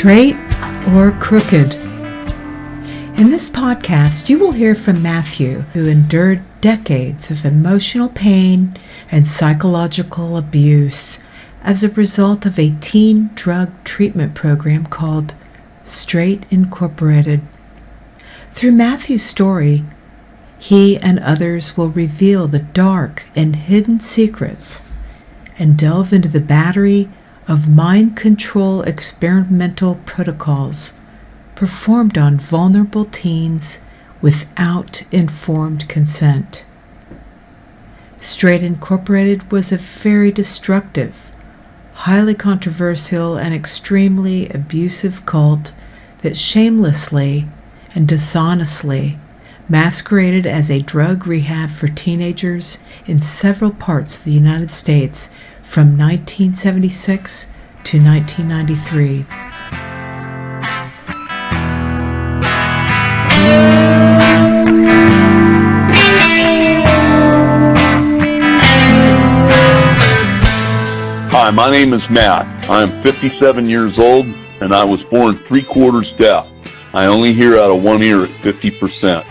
straight or crooked. In this podcast, you will hear from Matthew, who endured decades of emotional pain and psychological abuse as a result of a teen drug treatment program called Straight Incorporated. Through Matthew's story, he and others will reveal the dark and hidden secrets and delve into the battery of mind control experimental protocols performed on vulnerable teens without informed consent. Straight Incorporated was a very destructive, highly controversial, and extremely abusive cult that shamelessly and dishonestly masqueraded as a drug rehab for teenagers in several parts of the United States from 1976 to 1993. Hi, my name is Matt. I am 57 years old, and I was born 3/4 deaf. I only hear out of one ear at 50%.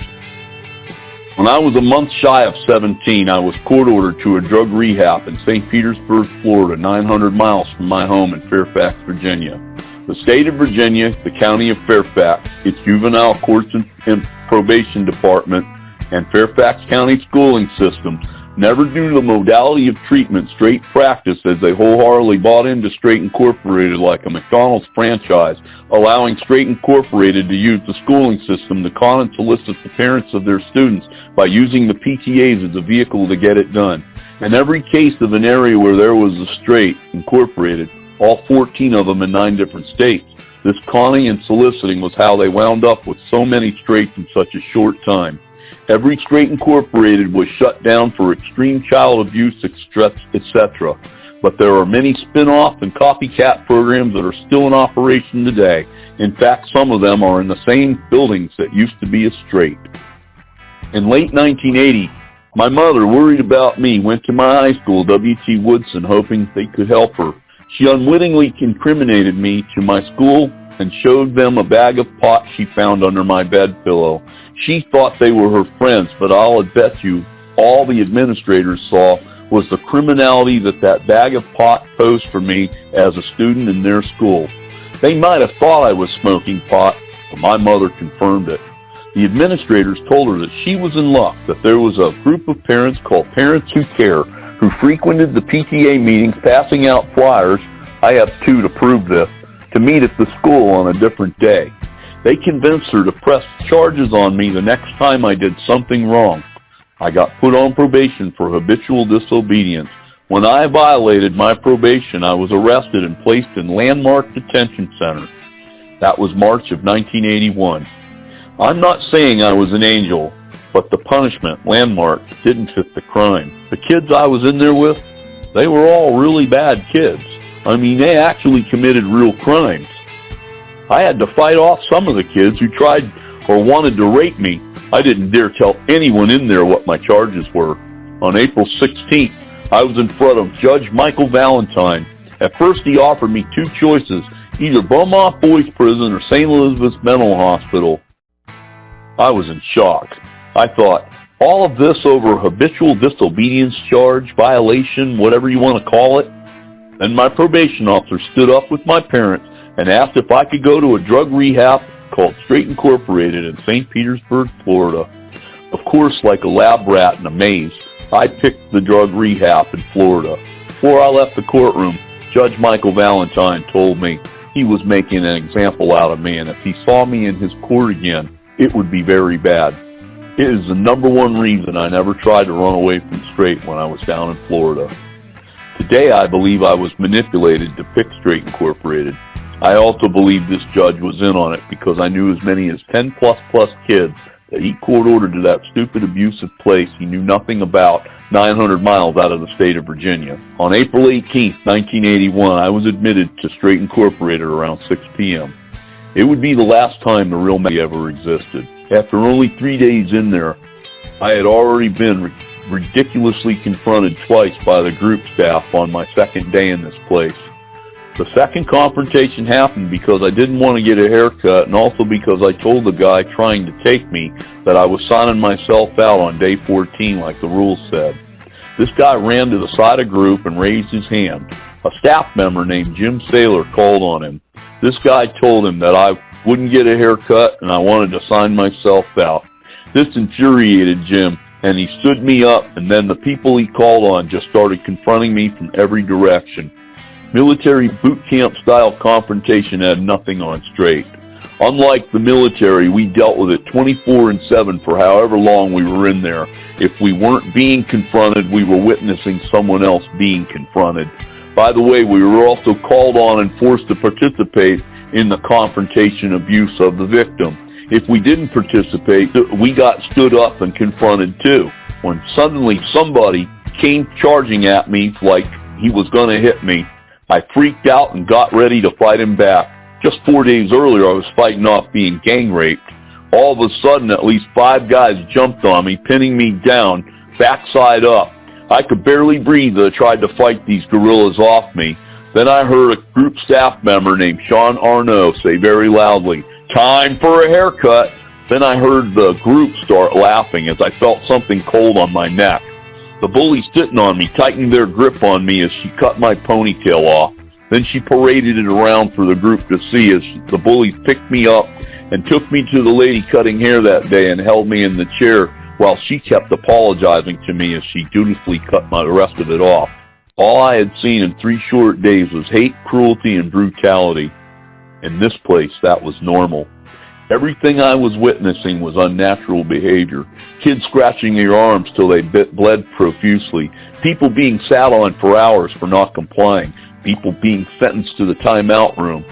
When I was a month shy of 17, I was court-ordered to a drug rehab in St. Petersburg, Florida, 900 miles from my home in Fairfax, Virginia. The state of Virginia, the county of Fairfax, its juvenile courts and probation department, and Fairfax County schooling systems never do the modality of treatment Straight practice, as they wholeheartedly bought into Straight Incorporated like a McDonald's franchise, allowing Straight Incorporated to use the schooling system to con and solicit the parents of their students by using the PTAs as a vehicle to get it done. In every case of an area where there was a Straight Incorporated, all 14 of them in 9 different states, this conning and soliciting was how they wound up with so many Straights in such a short time. Every Straight Incorporated was shut down for extreme child abuse, etc. But there are many spin-off and copycat programs that are still in operation today. In fact, some of them are in the same buildings that used to be a Straight. In late 1980, my mother, worried about me, went to my high school, W.T. Woodson, hoping they could help her. She unwittingly incriminated me to my school and showed them a bag of pot she found under my bed pillow. She thought they were her friends, but I'll bet you all the administrators saw was the criminality that bag of pot posed for me as a student in their school. They might have thought I was smoking pot, but my mother confirmed it. The administrators told her that she was in luck, that there was a group of parents called Parents Who Care who frequented the PTA meetings passing out flyers, I have 2 to prove this, to meet at the school on a different day. They convinced her to press charges on me the next time I did something wrong. I got put on probation for habitual disobedience. When I violated my probation, I was arrested and placed in Landmark Detention Center. That was March of 1981. I'm not saying I was an angel, but the punishment, Landmark, didn't fit the crime. The kids I was in there with, they were all really bad kids. I mean, they actually committed real crimes. I had to fight off some of the kids who tried or wanted to rape me. I didn't dare tell anyone in there what my charges were. On April 16th, I was in front of Judge Michael Valentine. At first, he offered me 2 choices, either Beaumont Boys Prison or St. Elizabeth's Mental Hospital. I was in shock. I thought, all of this over a habitual disobedience charge, violation, whatever you want to call it? Then my probation officer stood up with my parents and asked if I could go to a drug rehab called Straight Incorporated in St. Petersburg, Florida. Of course, like a lab rat in a maze, I picked the drug rehab in Florida. Before I left the courtroom, Judge Michael Valentine told me he was making an example out of me, and if he saw me in his court again, it would be very bad. It is the number one reason I never tried to run away from Straight when I was down in Florida. Today, I believe I was manipulated to pick Straight Incorporated. I also believe this judge was in on it because I knew as many as 10 plus kids that he court-ordered to that stupid, abusive place he knew nothing about 900 miles out of the state of Virginia. On April 18, 1981, I was admitted to Straight Incorporated around 6 p.m. It would be the last time the real me ever existed. After only 3 days in there, I had already been ridiculously confronted twice by the group staff on my second day in this place. The second confrontation happened because I didn't want to get a haircut, and also because I told the guy trying to take me that I was signing myself out on day 14 like the rules said. This guy ran to the side of the group and raised his hand. A staff member named Jim Saylor called on him. This guy told him that I wouldn't get a haircut and I wanted to sign myself out. This infuriated Jim, and he stood me up, and then the people he called on just started confronting me from every direction. Military boot camp style confrontation had nothing on straight. Unlike the military, we dealt with it 24/7 for however long we were in there. If we weren't being confronted, we were witnessing someone else being confronted. By the way, we were also called on and forced to participate in the confrontation abuse of the victim. If we didn't participate, we got stood up and confronted too. When suddenly somebody came charging at me like he was going to hit me, I freaked out and got ready to fight him back. Just 4 days earlier, I was fighting off being gang raped. All of a sudden, at least 5 guys jumped on me, pinning me down, backside up. I could barely breathe as I tried to fight these guerrillas off me. Then I heard a group staff member named Sean Arnault say very loudly, "Time for a haircut." Then I heard the group start laughing as I felt something cold on my neck. The bully sitting on me tightened their grip on me as she cut my ponytail off. Then she paraded it around for the group to see as the bullies picked me up and took me to the lady cutting hair that day and held me in the chair while she kept apologizing to me as she dutifully cut the rest of it off. All I had seen in 3 short days was hate, cruelty, and brutality. In this place, that was normal. Everything I was witnessing was unnatural behavior. Kids scratching their arms till they bled profusely. People being sat on for hours for not complying. People being sentenced to the timeout room.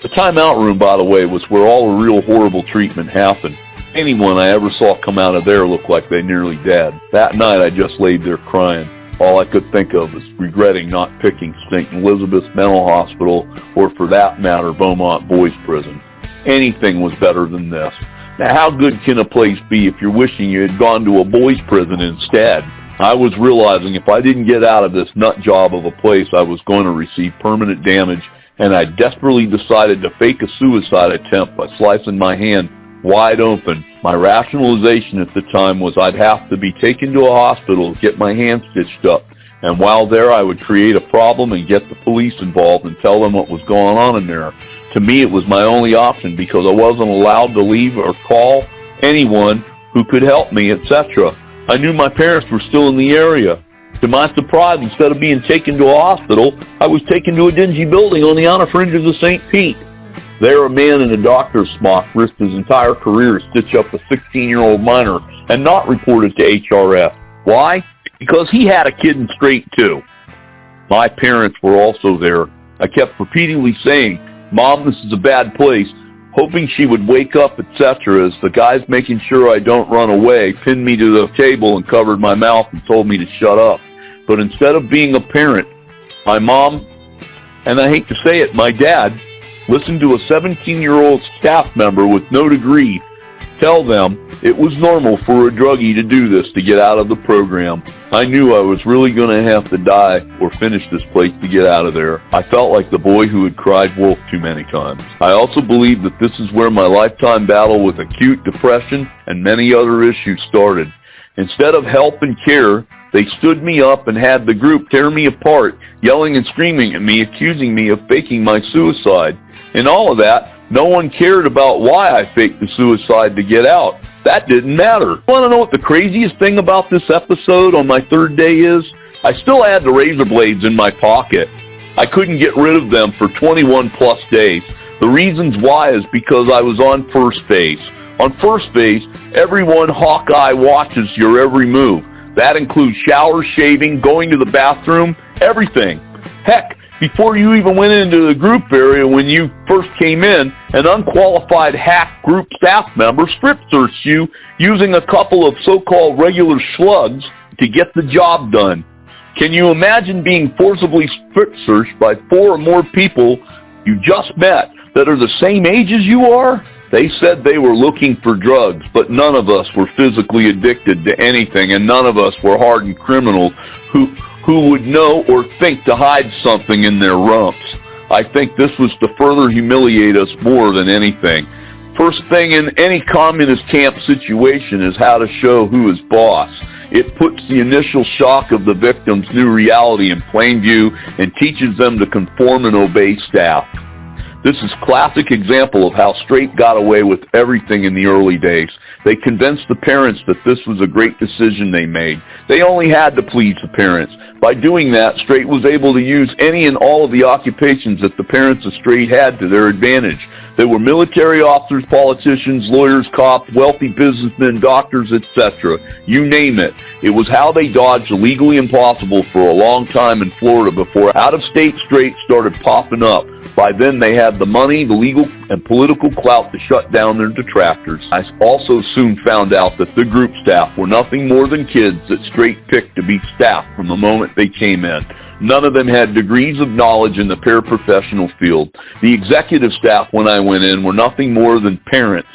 The timeout room, by the way, was where all the real horrible treatment happened. Anyone I ever saw come out of there looked like they nearly dead. That night, I just laid there crying. All I could think of was regretting not picking St. Elizabeth's Mental Hospital, or for that matter, Beaumont Boys Prison. Anything was better than this. Now, how good can a place be if you're wishing you had gone to a boys' prison instead? I was realizing if I didn't get out of this nut job of a place, I was going to receive permanent damage, and I desperately decided to fake a suicide attempt by slicing my hand wide open. My rationalization at the time was I'd have to be taken to a hospital to get my hand stitched up, and while there I would create a problem and get the police involved and tell them what was going on in there. To me, it was my only option because I wasn't allowed to leave or call anyone who could help me, etc. I knew my parents were still in the area. To my surprise, instead of being taken to a hospital, I was taken to a dingy building on the outer fringes of St. Pete. There, a man in a doctor's smock risked his entire career to stitch up a 16-year-old minor and not report it to HRF. Why? Because he had a kid in straight too. My parents were also there. I kept repeatedly saying, "Mom, this is a bad place," hoping she would wake up, etc., as the guys making sure I don't run away pinned me to the table and covered my mouth and told me to shut up. But instead of being a parent, my mom, and I hate to say it, my dad, listened to a 17-year-old staff member with no degree tell them it was normal for a druggie to do this to get out of the program. I knew I was really going to have to die or finish this place to get out of there. I felt like the boy who had cried wolf too many times. I also believe that this is where my lifetime battle with acute depression and many other issues started. Instead of help and care, they stood me up and had the group tear me apart, yelling and screaming at me, accusing me of faking my suicide. In all of that, no one cared about why I faked the suicide to get out. That didn't matter. Want to know what the craziest thing about this episode on my 3rd day is? I still had the razor blades in my pocket. I couldn't get rid of them for 21 plus days. The reasons why is because I was on first base. On first base, everyone Hawkeye watches your every move. That includes shower, shaving, going to the bathroom, everything. Heck, before you even went into the group area when you first came in, an unqualified hack group staff member strip searched you using a couple of so-called regular slugs to get the job done. Can you imagine being forcibly strip searched by 4 or more people you just met that are the same age as you are? They said they were looking for drugs, but none of us were physically addicted to anything, and none of us were hardened criminals who would know or think to hide something in their rumps. I think this was to further humiliate us more than anything. First thing in any communist camp situation is how to show who is boss. It puts the initial shock of the victim's new reality in plain view and teaches them to conform and obey staff. This is a classic example of how Straight got away with everything in the early days. They convinced the parents that this was a great decision they made. They only had to please the parents. By doing that, Straight was able to use any and all of the occupations that the parents of Straight had to their advantage. They were military officers, politicians, lawyers, cops, wealthy businessmen, doctors, etc. You name it. It was how they dodged the legally impossible for a long time in Florida before out-of-state Straight started popping up. By then, they had the money, the legal and political clout to shut down their detractors. I also soon found out that the group staff were nothing more than kids that Straight picked to be staff from the moment they came in. None of them had degrees of knowledge in the paraprofessional field. The executive staff when I went in were nothing more than parents.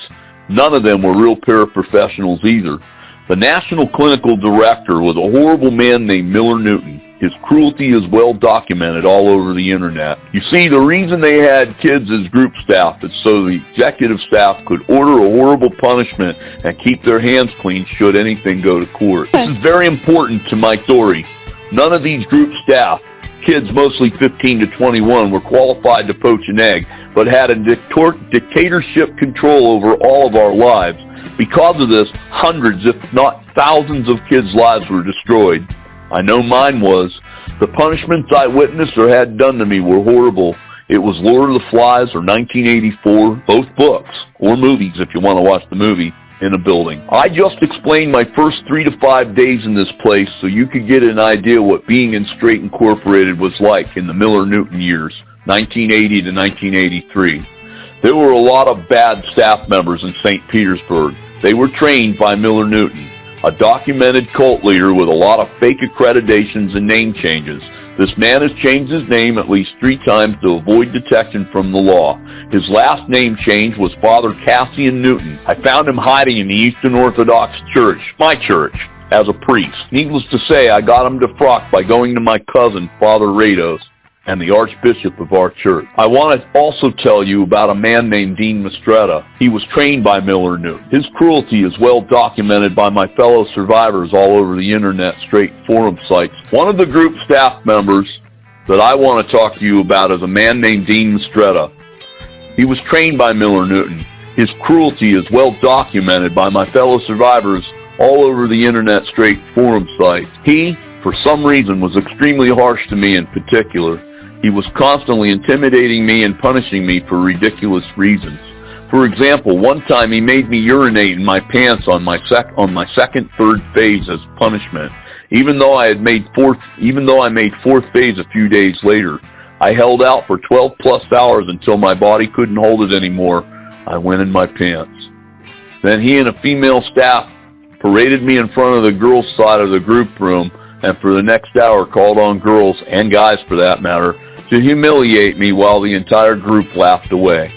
None of them were real paraprofessionals either. The national clinical director was a horrible man named Miller Newton. His cruelty is well documented all over the internet. You see, the reason they had kids as group staff is so the executive staff could order a horrible punishment and keep their hands clean should anything go to court. This is very important to my story. None of these group staff, kids mostly 15 to 21, were qualified to poach an egg, but had a dictatorship control over all of our lives. Because of this, hundreds, if not thousands of kids' lives were destroyed. I know mine was. The punishments I witnessed or had done to me were horrible. It was Lord of the Flies or 1984, both books, or movies if you want to watch the movie, in a building. I just explained my first 3 to 5 days in this place so you could get an idea what being in Straight Incorporated was like in the Miller Newton years, 1980 to 1983. There were a lot of bad staff members in St. Petersburg. They were trained by Miller Newton, a documented cult leader with a lot of fake accreditations and name changes. This man has changed his name at least 3 times to avoid detection from the law. His last name change was Father Cassian Newton. I found him hiding in the Eastern Orthodox Church, my church, as a priest. Needless to say, I got him defrocked by going to my cousin, Father Rados, and the Archbishop of our church. I want to also tell you about a man named Dean Mistretta. He was trained by Miller Newton. His cruelty is well documented by my fellow survivors all over the internet Straight forum sites. One of the group staff members that I want to talk to you about is a man named Dean Mistretta. He was trained by Miller Newton. His cruelty is well documented by my fellow survivors all over the internet Straight forum sites. He, for some reason, was extremely harsh to me in particular. He was constantly intimidating me and punishing me for ridiculous reasons. For example, one time he made me urinate in my pants on my second, third phase as punishment. Even though I made fourth phase a few days later. I held out for 12 plus hours until my body couldn't hold it anymore. I went in my pants. Then he and a female staff paraded me in front of the girls' side of the group room, and for the next hour called on girls, and guys for that matter, to humiliate me while the entire group laughed away.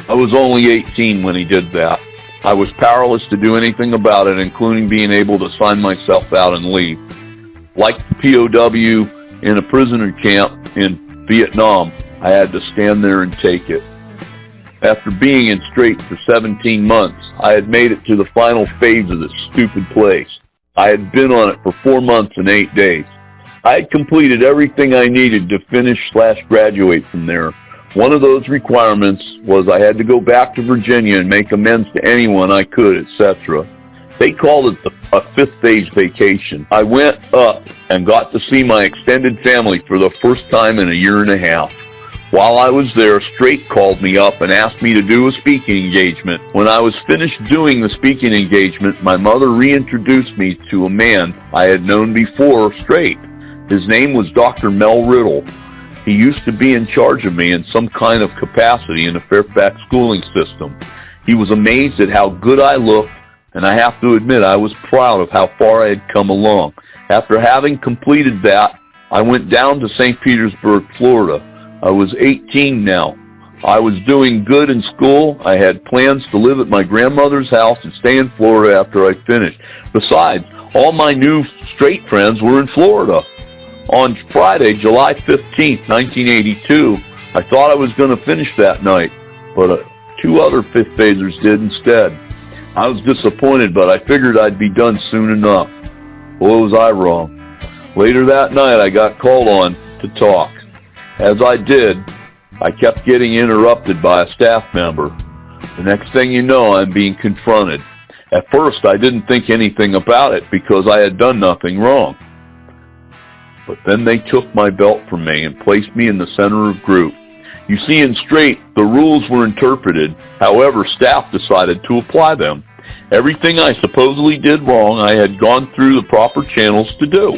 I was only 18 when he did that. I was powerless to do anything about it, including being able to sign myself out and leave. Like the POW in a prisoner camp in Vietnam, I had to stand there and take it. After being in Straight for 17 months, I had made it to the final phase of this stupid place. I had been on it for 4 months and 8 days. I had completed everything I needed to finish/graduate from there. One of those requirements was I had to go back to Virginia and make amends to anyone I could, etc. They called it a 5th phase vacation. I went up and got to see my extended family for the first time in a year and a half. While I was there, Straight called me up and asked me to do a speaking engagement. When I was finished doing the speaking engagement, my mother reintroduced me to a man I had known before Straight. His name was Dr. Mel Riddle. He used to be in charge of me in some kind of capacity in the Fairfax schooling system. He was amazed at how good I looked, and I have to admit I was proud of how far I had come along. After having completed that, I went down to St. Petersburg, Florida. I was 18 now. I was doing good in school. I had plans to live at my grandmother's house and stay in Florida after I finished. Besides, all my new Straight friends were in Florida. On Friday, July 15th, 1982, I thought I was going to finish that night, but two other fifth phasers did instead. I was disappointed, but I figured I'd be done soon enough. Boy, was I wrong. Later that night, I got called on to talk. As I did, I kept getting interrupted by a staff member. The next thing you know, I'm being confronted. At first, I didn't think anything about it because I had done nothing wrong. But then they took my belt from me and placed me in the center of group. You see, in straight, the rules were interpreted. However, staff decided to apply them. Everything I supposedly did wrong, I had gone through the proper channels to do.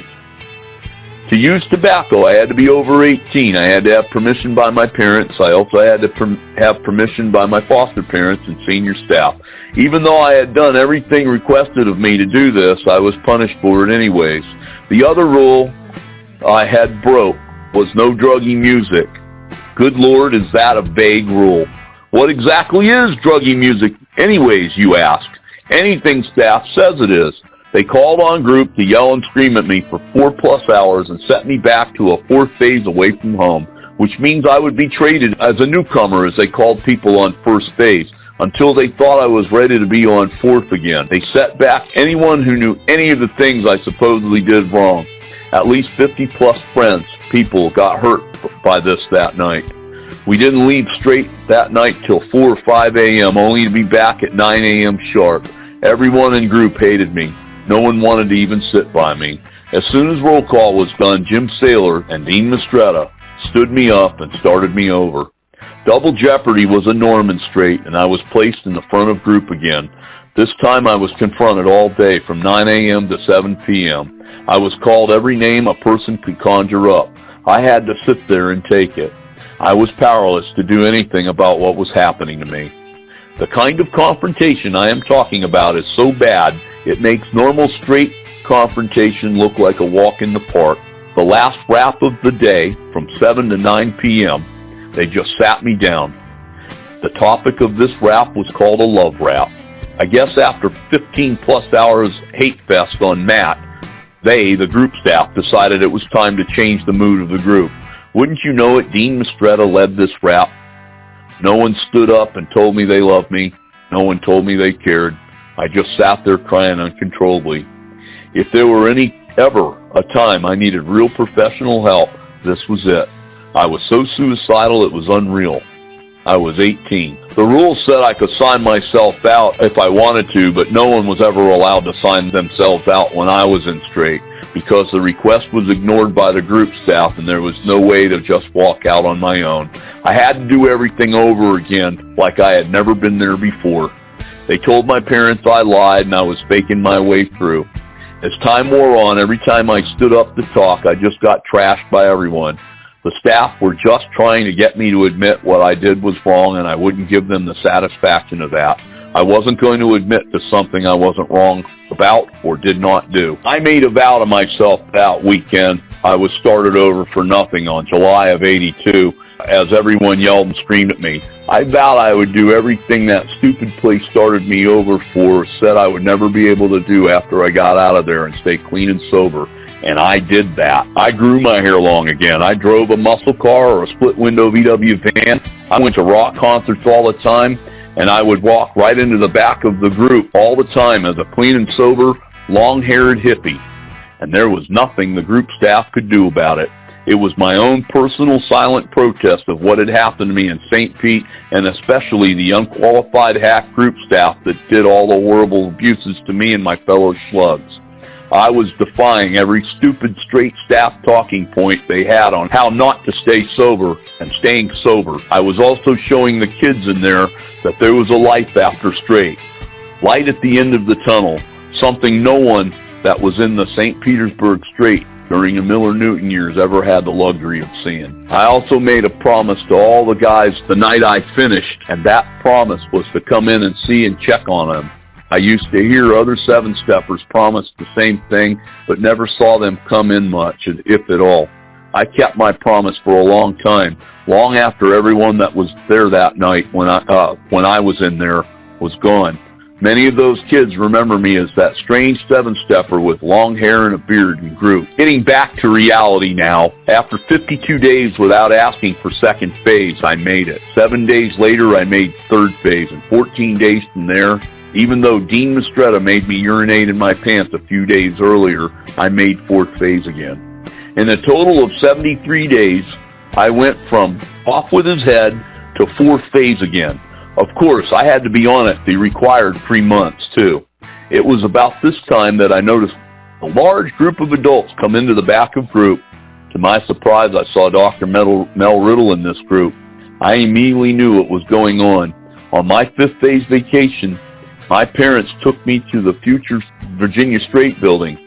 To use tobacco, I had to be over 18. I had to have permission by my parents. I also had to have permission by my foster parents and senior staff. Even though I had done everything requested of me to do this, I was punished for it anyways. The other rule I had broke was no druggy music. Good Lord, is that a vague rule? What exactly is druggy music anyways, you ask? Anything staff says it is. They called on group to yell and scream at me for 4+ hours and set me back to a fourth phase away from home, which means I would be treated as a newcomer, as they called people on first phase, until they thought I was ready to be on fourth again. They set back anyone who knew any of the things I supposedly did wrong. At least 50+ people got hurt by this that night. We didn't leave straight that night till 4 or 5 a.m., only to be back at 9 a.m. sharp. Everyone in group hated me. No one wanted to even sit by me. As soon as roll call was done, Jim Saylor and Dean Mistretta stood me up and started me over. Double jeopardy was a norm in straight, and I was placed in the front of group again. This time I was confronted all day from 9 a.m. to 7 p.m. I was called every name a person could conjure up. I had to sit there and take it. I was powerless to do anything about what was happening to me. The kind of confrontation I am talking about is so bad, it makes normal straight confrontation look like a walk in the park. The last rap of the day, from 7 to 9 p.m., they just sat me down. The topic of this rap was called a love rap. I guess after 15+ hours hate fest on Matt, they, the group staff, decided it was time to change the mood of the group. Wouldn't you know it, Dean Mistretta led this rap. No one stood up and told me they loved me. No one told me they cared. I just sat there crying uncontrollably. If there were ever a time I needed real professional help, this was it. I was so suicidal it was unreal. I was 18. The rules said I could sign myself out if I wanted to, but no one was ever allowed to sign themselves out when I was in straight, because the request was ignored by the group staff and there was no way to just walk out on my own. I had to do everything over again like I had never been there before. They told my parents I lied and I was faking my way through. As time wore on, every time I stood up to talk, I just got trashed by everyone. The staff were just trying to get me to admit what I did was wrong, and I wouldn't give them the satisfaction of that. I wasn't going to admit to something I wasn't wrong about or did not do. I made a vow to myself that weekend. I was started over for nothing on July of '82, as everyone yelled and screamed at me. I vowed I would do everything that stupid place started me over for, said I would never be able to do after I got out of there and stay clean and sober. And I did that. I grew my hair long again. I drove a muscle car or a split-window VW van. I went to rock concerts all the time, and I would walk right into the back of the group all the time as a clean and sober, long-haired hippie. And there was nothing the group staff could do about it. It was my own personal silent protest of what had happened to me in St. Pete, and especially the unqualified hack group staff that did all the horrible abuses to me and my fellow slugs. I was defying every stupid straight staff talking point they had on how not to stay sober and staying sober. I was also showing the kids in there that there was a life after straight. Light at the end of the tunnel, something no one that was in the St. Petersburg Straight during the Miller Newton years ever had the luxury of seeing. I also made a promise to all the guys the night I finished, and that promise was to come in and see and check on them. I used to hear other seven-steppers promise the same thing, but never saw them come in much, if at all. I kept my promise for a long time, long after everyone that was there that night when I was in there was gone. Many of those kids remember me as that strange seven-stepper with long hair and a beard and group. Getting back to reality now, after 52 days without asking for second phase, I made it. 7 days later, I made third phase, and 14 days from there, even though Dean Mistretta made me urinate in my pants a few days earlier, I made fourth phase again. In a total of 73 days, I went from off with his head to fourth phase again. Of course, I had to be on it the required 3 months, too. It was about this time that I noticed a large group of adults come into the back of group. To my surprise, I saw Dr. Mel Riddle in this group. I immediately knew what was going on. On my fifth phase vacation, my parents took me to the future Virginia Strait building.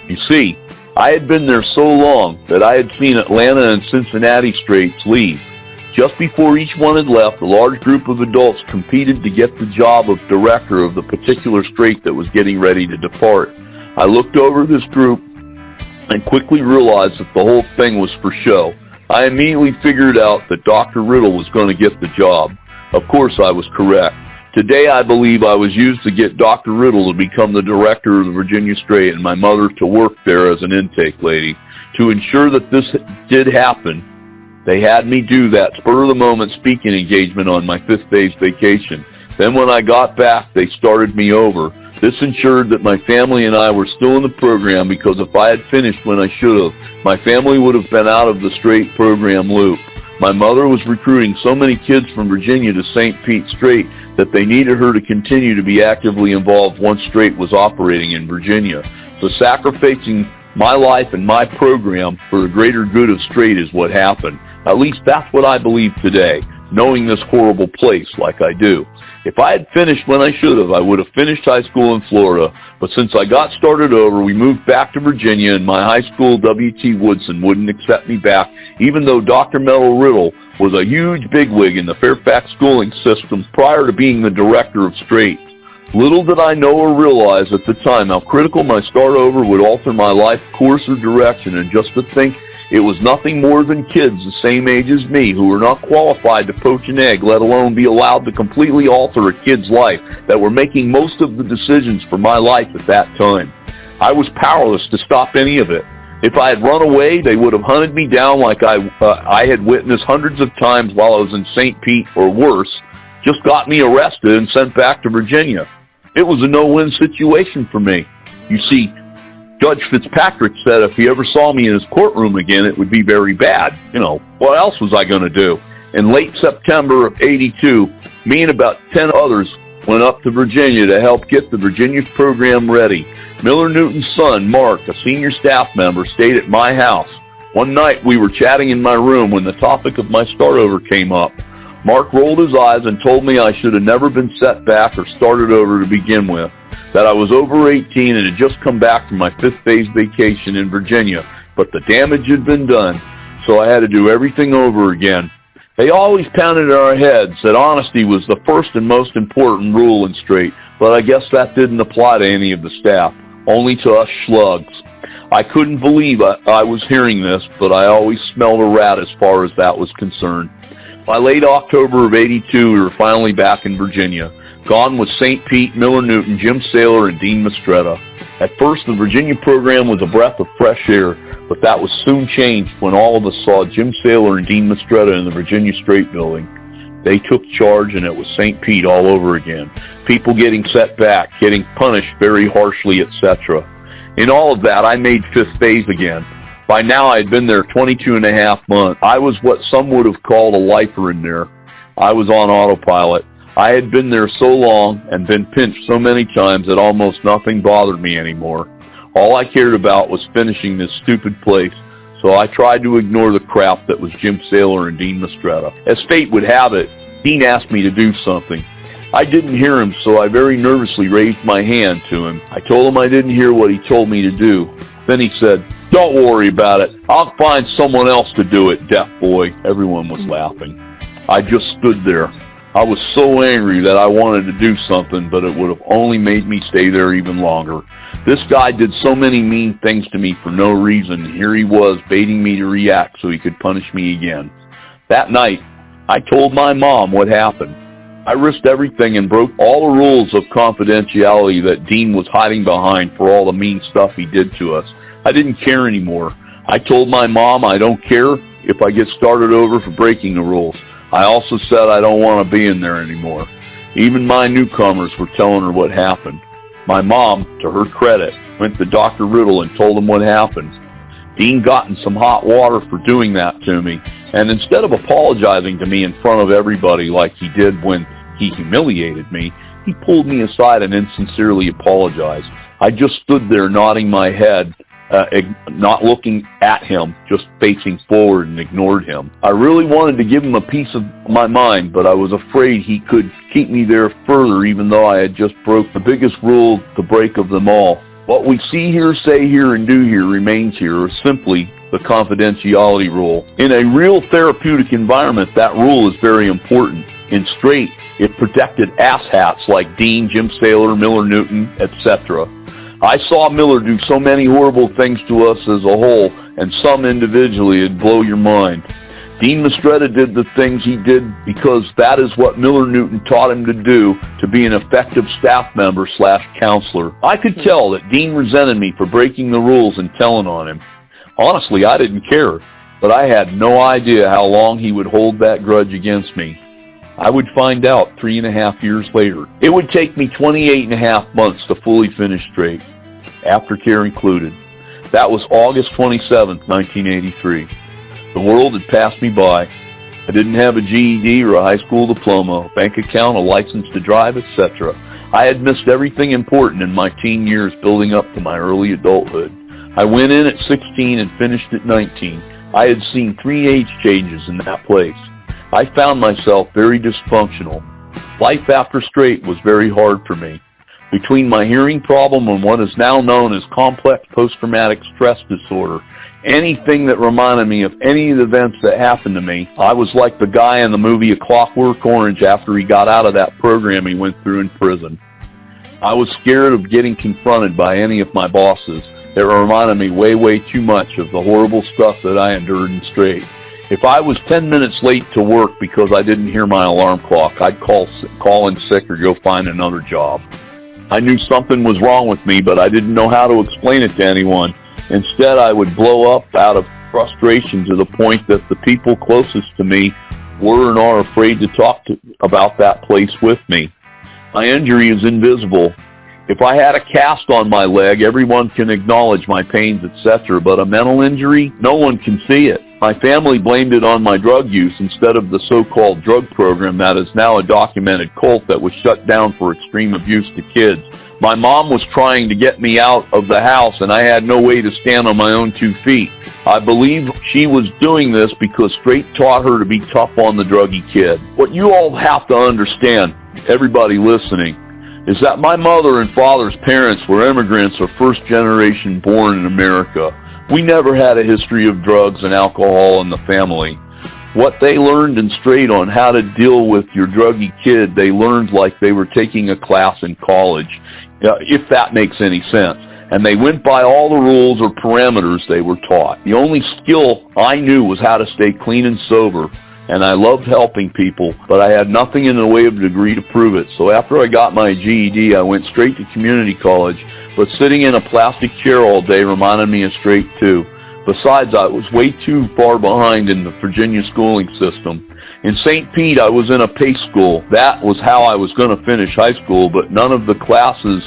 You see, I had been there so long that I had seen Atlanta and Cincinnati Straits leave. Just before each one had left, a large group of adults competed to get the job of director of the particular strait that was getting ready to depart. I looked over this group and quickly realized that the whole thing was for show. I immediately figured out that Dr. Riddle was going to get the job. Of course, I was correct. Today, I believe I was used to get Dr. Riddle to become the director of the Virginia Strait and my mother to work there as an intake lady. To ensure that this did happen, they had me do that spur-of-the-moment speaking engagement on my fifth phase vacation. Then when I got back, they started me over. This ensured that my family and I were still in the program, because if I had finished when I should have, my family would have been out of the Strait program loop. My mother was recruiting so many kids from Virginia to St. Pete Strait that they needed her to continue to be actively involved once Strait was operating in Virginia. So sacrificing my life and my program for the greater good of Strait is what happened. At least that's what I believe today, knowing this horrible place like I do. If I had finished when I should have, I would have finished high school in Florida. But since I got started over, we moved back to Virginia, and my high school, W.T. Woodson, wouldn't accept me back, even though Dr. Mel Riddle was a huge bigwig in the Fairfax schooling system prior to being the director of Strait. Little did I know or realize at the time how critical my start over would alter my life course or direction, and just to think it was nothing more than kids the same age as me who were not qualified to poach an egg, let alone be allowed to completely alter a kid's life, that were making most of the decisions for my life at that time. I was powerless to stop any of it. If I had run away, they would have hunted me down like I had witnessed hundreds of times while I was in St. Pete, or worse, just got me arrested and sent back to Virginia. It was a no-win situation for me. You see, Judge Fitzpatrick said if he ever saw me in his courtroom again, it would be very bad. What else was I going to do? In late September of '82, me and about 10 others went up to Virginia to help get the Virginia program ready. Miller Newton's son, Mark, a senior staff member, stayed at my house. One night we were chatting in my room when the topic of my start over came up. Mark rolled his eyes and told me I should have never been set back or started over to begin with, that I was over 18 and had just come back from my fifth phase vacation in Virginia, but the damage had been done, so I had to do everything over again. They always pounded in our heads that honesty was the first and most important rule in Strait, but I guess that didn't apply to any of the staff, only to us slugs. I couldn't believe I was hearing this, but I always smelled a rat as far as that was concerned. By late October of '82, we were finally back in Virginia. Gone was St. Pete, Miller Newton, Jim Saylor, and Dean Mistretta. At first, the Virginia program was a breath of fresh air, but that was soon changed when all of us saw Jim Saylor and Dean Mistretta in the Virginia Strait building. They took charge, and it was St. Pete all over again. People getting set back, getting punished very harshly, etc. In all of that, I made fifth phase again. By now, I had been there 22 and a half months. I was what some would have called a lifer in there. I was on autopilot. I had been there so long and been pinched so many times that almost nothing bothered me anymore. All I cared about was finishing this stupid place, so I tried to ignore the crap that was Jim Saylor and Dean Mistretta. As fate would have it, Dean asked me to do something. I didn't hear him, so I very nervously raised my hand to him. I told him I didn't hear what he told me to do. Then he said, "Don't worry about it. I'll find someone else to do it, deaf boy." Everyone was laughing. I just stood there. I was so angry that I wanted to do something, but it would have only made me stay there even longer. This guy did so many mean things to me for no reason. Here he was, baiting me to react so he could punish me again. That night, I told my mom what happened. I risked everything and broke all the rules of confidentiality that Dean was hiding behind for all the mean stuff he did to us. I didn't care anymore. I told my mom I don't care if I get started over for breaking the rules. I also said I don't want to be in there anymore. Even my newcomers were telling her what happened. My mom, to her credit, went to Dr. Riddle and told him what happened. Dean got in some hot water for doing that to me, and instead of apologizing to me in front of everybody like he did when he humiliated me, he pulled me aside and insincerely apologized. I just stood there nodding my head, not looking at him, just facing forward, and ignored him. I really wanted to give him a piece of my mind, but I was afraid he could keep me there further, even though I had just broke the biggest rule to break of them all. What we see here, say here, and do here remains here, or simply the confidentiality rule. In a real therapeutic environment, that rule is very important. In straight, it protected asshats like Dean, Jim Saylor, Miller Newton, etc. I saw Miller do so many horrible things to us as a whole, and some individually, it'd blow your mind. Dean Mistretta did the things he did because that is what Miller Newton taught him to do to be an effective staff member / counselor. I could tell that Dean resented me for breaking the rules and telling on him. Honestly, I didn't care, but I had no idea how long he would hold that grudge against me. I would find out 3.5 years later. It would take me 28.5 months to fully finish straight, aftercare included. That was August 27th, 1983. The world had passed me by. I didn't have a GED or a high school diploma, a bank account, a license to drive, etc. I had missed everything important in my teen years building up to my early adulthood. I went in at 16 and finished at 19. I had seen 3 age changes in that place. I found myself very dysfunctional. Life after straight was very hard for me. Between my hearing problem and what is now known as complex post-traumatic stress disorder, anything that reminded me of any of the events that happened to me, I was like the guy in the movie A Clockwork Orange after he got out of that program he went through in prison. I was scared of getting confronted by any of my bosses. It reminded me way too much of the horrible stuff that I endured in straight. If I was 10 minutes late to work because I didn't hear my alarm clock, I'd call in sick or go find another job. I knew something was wrong with me, but I didn't know how to explain it to anyone. Instead, I would blow up out of frustration to the point that the people closest to me were and are afraid to talk about that place with me. My injury is invisible. If I had a cast on my leg, everyone can acknowledge my pains, etc., but a mental injury, no one can see it. My family blamed it on my drug use instead of the so-called drug program that is now a documented cult that was shut down for extreme abuse to kids. My mom was trying to get me out of the house, and I had no way to stand on my own 2 feet. I believe she was doing this because straight taught her to be tough on the druggy kid. What you all have to understand, everybody listening, is that my mother and father's parents were immigrants or first generation born in America. We never had a history of drugs and alcohol in the family. What they learned in straight on how to deal with your druggy kid, they learned like they were taking a class in college, if that makes any sense. And they went by all the rules or parameters they were taught. The only skill I knew was how to stay clean and sober. And I loved helping people, but I had nothing in the way of a degree to prove it. So after I got my GED, I went straight to community college, but sitting in a plastic chair all day reminded me of straight too. Besides, I was way too far behind in the Virginia schooling system. In St. Pete, I was in a PACE school. That was how I was going to finish high school, but none of the classes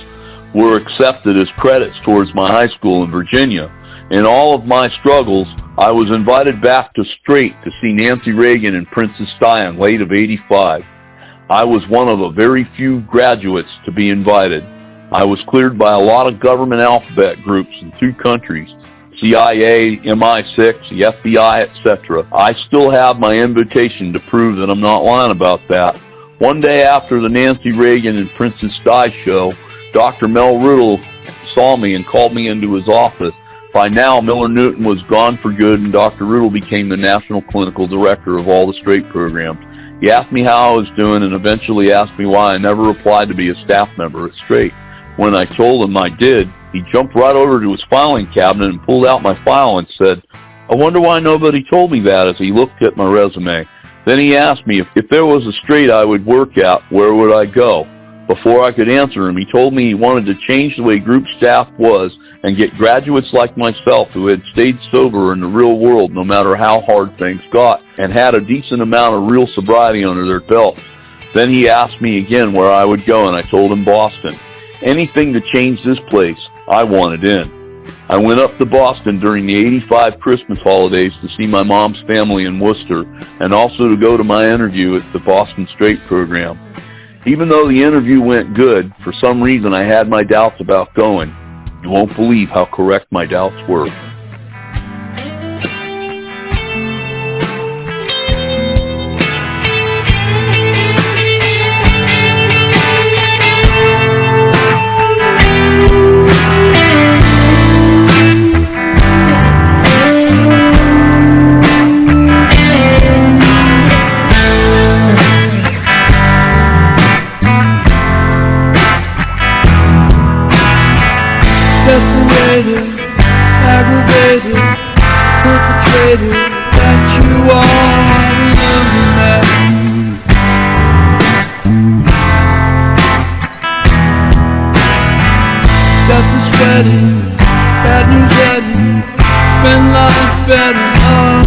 were accepted as credits towards my high school in Virginia. In all of my struggles, I was invited back to straight to see Nancy Reagan and Princess Di in late of '85. I was one of a very few graduates to be invited. I was cleared by a lot of government alphabet groups in 2 countries, CIA, MI6, the FBI, etc. I still have my invitation to prove that I'm not lying about that. One day after the Nancy Reagan and Princess Di show, Dr. Mel Riddle saw me and called me into his office. By now, Miller Newton was gone for good, and Dr. Riddle became the national clinical director of all the straight programs. He asked me how I was doing and eventually asked me why I never applied to be a staff member at straight. When I told him I did, he jumped right over to his filing cabinet and pulled out my file and said, I wonder why nobody told me that as he looked at my resume. Then he asked me if there was a straight I would work at, where would I go? Before I could answer him, he told me he wanted to change the way group staff was and get graduates like myself who had stayed sober in the real world no matter how hard things got and had a decent amount of real sobriety under their belts. Then he asked me again where I would go, and I told him Boston. Anything to change this place, I wanted in. I went up to Boston during the '85 Christmas holidays to see my mom's family in Worcester and also to go to my interview at the Boston Straight program. Even though the interview went good, for some reason I had my doubts about going. You won't believe how correct my doubts were. Separated, aggravated, perpetrator that you are. Remember that. Death is sweating, bad news heading, spend life better.